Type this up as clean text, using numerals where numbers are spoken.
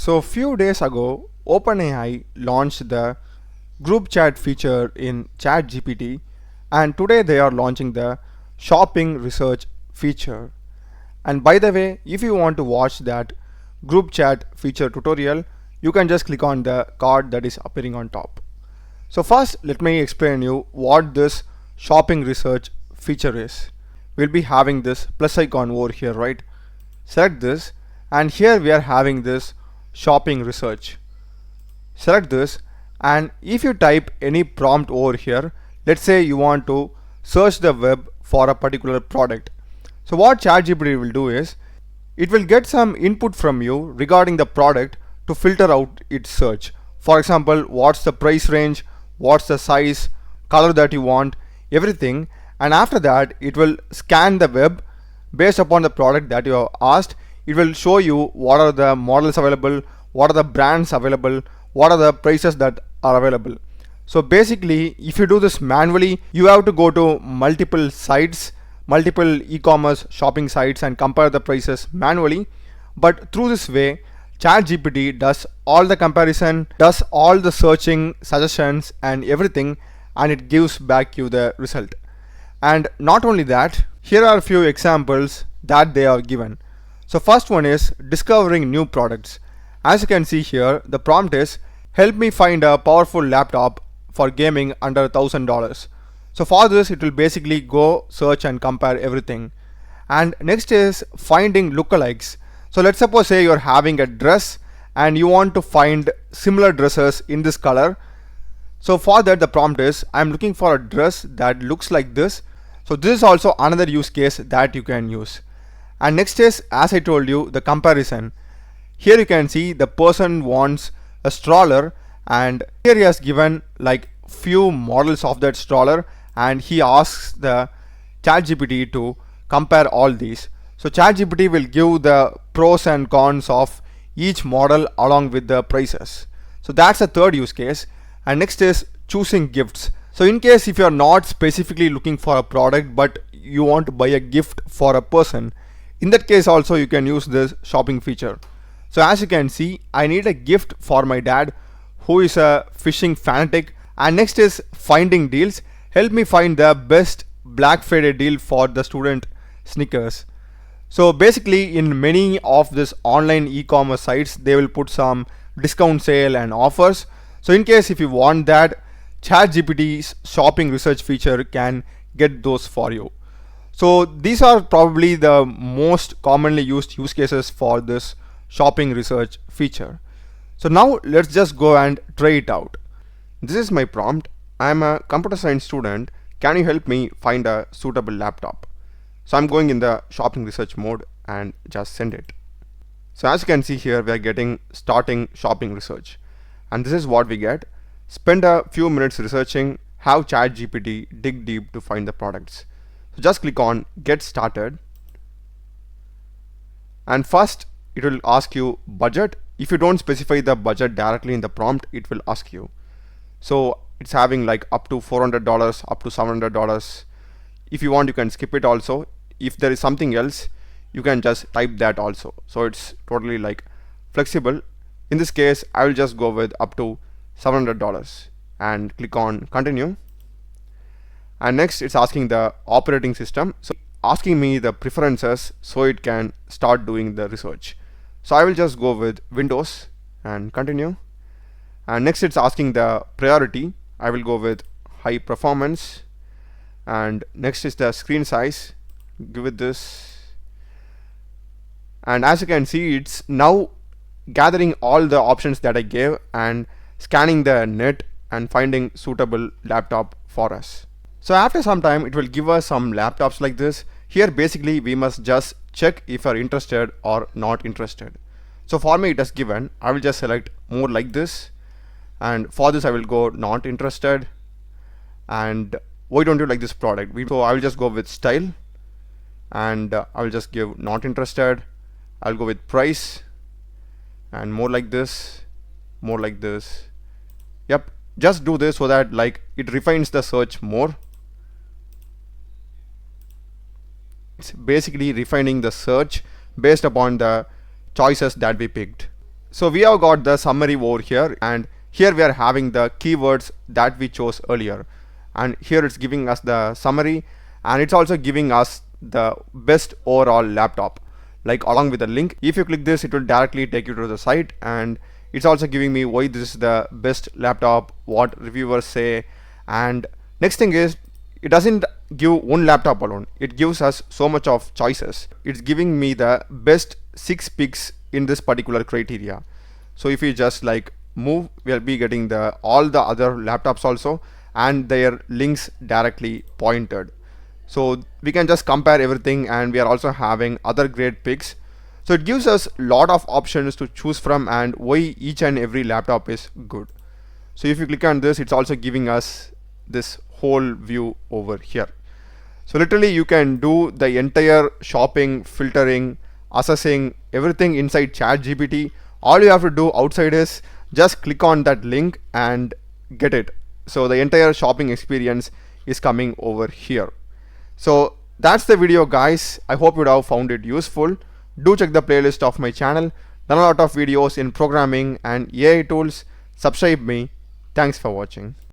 So few days ago, OpenAI launched the group chat feature in ChatGPT, and today they are launching the shopping research feature. And by the way, if you want to watch that group chat feature tutorial, you can just click on the card that is appearing on top. So first, let me explain you what this shopping research feature is. We'll be having this plus icon over here, right? Select this, and here we are having this shopping research. Select this, and if you type any prompt over here, let's say you want to search the web for a particular product. So what ChatGPT will do is, it will get some input from you regarding the product to filter out its search. For example, what's the price range, what's the size, color that you want, everything. And after that, it will scan the web based upon the product that you have asked. It will show you what are the models available, what are the brands available, what are the prices that are available. So basically, if you do this manually, you have to go to multiple sites, multiple e-commerce shopping sites, and compare the prices manually. But through this way, ChatGPT does all the comparison, does all the searching, suggestions and everything, and it gives back you the result. And not only that, here are a few examples that they are given. So first one is discovering new products. As you can see here, the prompt is, help me find a powerful laptop for gaming under $1,000. So for this, it will basically go search and compare everything. And next is finding lookalikes. So let's suppose say you're having a dress and you want to find similar dresses in this color. So for that, the prompt is, I'm looking for a dress that looks like this. So this is also another use case that you can use. And next is, as I told you, the comparison. Here you can see the person wants a stroller, and here he has given like few models of that stroller, and he asks the ChatGPT to compare all these. So ChatGPT will give the pros and cons of each model along with the prices. So that's the third use case. And next is choosing gifts. So in case if you are not specifically looking for a product but you want to buy a gift for a person, in that case also you can use this shopping feature. So as you can see, I need a gift for my dad who is a fishing fanatic. And next is finding deals. Help me find the best Black Friday deal for the student sneakers. So basically, in many of this online e-commerce sites, they will put some discount sale and offers. So in case if you want that, ChatGPT's shopping research feature can get those for you. So these are probably the most commonly used use cases for this shopping research feature. So now let's just go and try it out. This is my prompt. I am a computer science student. Can you help me find a suitable laptop? So I'm going in the shopping research mode and just send it. So as you can see here, we are getting starting shopping research. And this is what we get. Spend a few minutes researching, have ChatGPT dig deep to find the products. So just click on get started. And first it will ask you budget. If you don't specify the budget directly in the prompt, it will ask you. So it's having like up to $400, up to $700. If you want, you can skip it also. If there is something else, you can just type that also. So it's totally like flexible. In this case, I will just go with up to $700 and click on continue. And next it's asking the operating system. So asking me the preferences so it can start doing the research. So I will just go with Windows and continue. And next it's asking the priority. I will go with high performance. And next is the screen size. Give it this. And as you can see, it's now gathering all the options that I gave and scanning the net and finding suitable laptop for us. So after some time, it will give us some laptops like this. Here basically we must just check if you are interested or not interested. So for me it is given. I will just select more like this, and for this I will go not interested. And why don't you like this product? So I will just go with style, and I will just give not interested. I'll go with price, and more like this, more like this. Yep, just do this so that like it refines the search more. It's basically refining the search based upon the choices that we picked. So we have got the summary over here, and here we are having the keywords that we chose earlier, and here it's giving us the summary, and it's also giving us the best overall laptop, like along with the link. If you click this, it will directly take you to the site, and it's also giving me why this is the best laptop, what reviewers say. And next thing is, it doesn't give one laptop alone, it gives us so much of choices. It's giving me the best 6 picks in this particular criteria. So if you just like move, we'll be getting the all the other laptops also, and their links directly pointed. So we can just compare everything, and we are also having other great picks. So it gives us a lot of options to choose from, and why each and every laptop is good. So if you click on this, it's also giving us this whole view over here. So literally you can do the entire shopping, filtering, assessing, everything inside ChatGPT. All you have to do outside is just click on that link and get it. So the entire shopping experience is coming over here. So that's the video, guys. I hope you would have found it useful. Do check the playlist of my channel. Done a lot of videos in programming and AI tools. Subscribe me. Thanks for watching.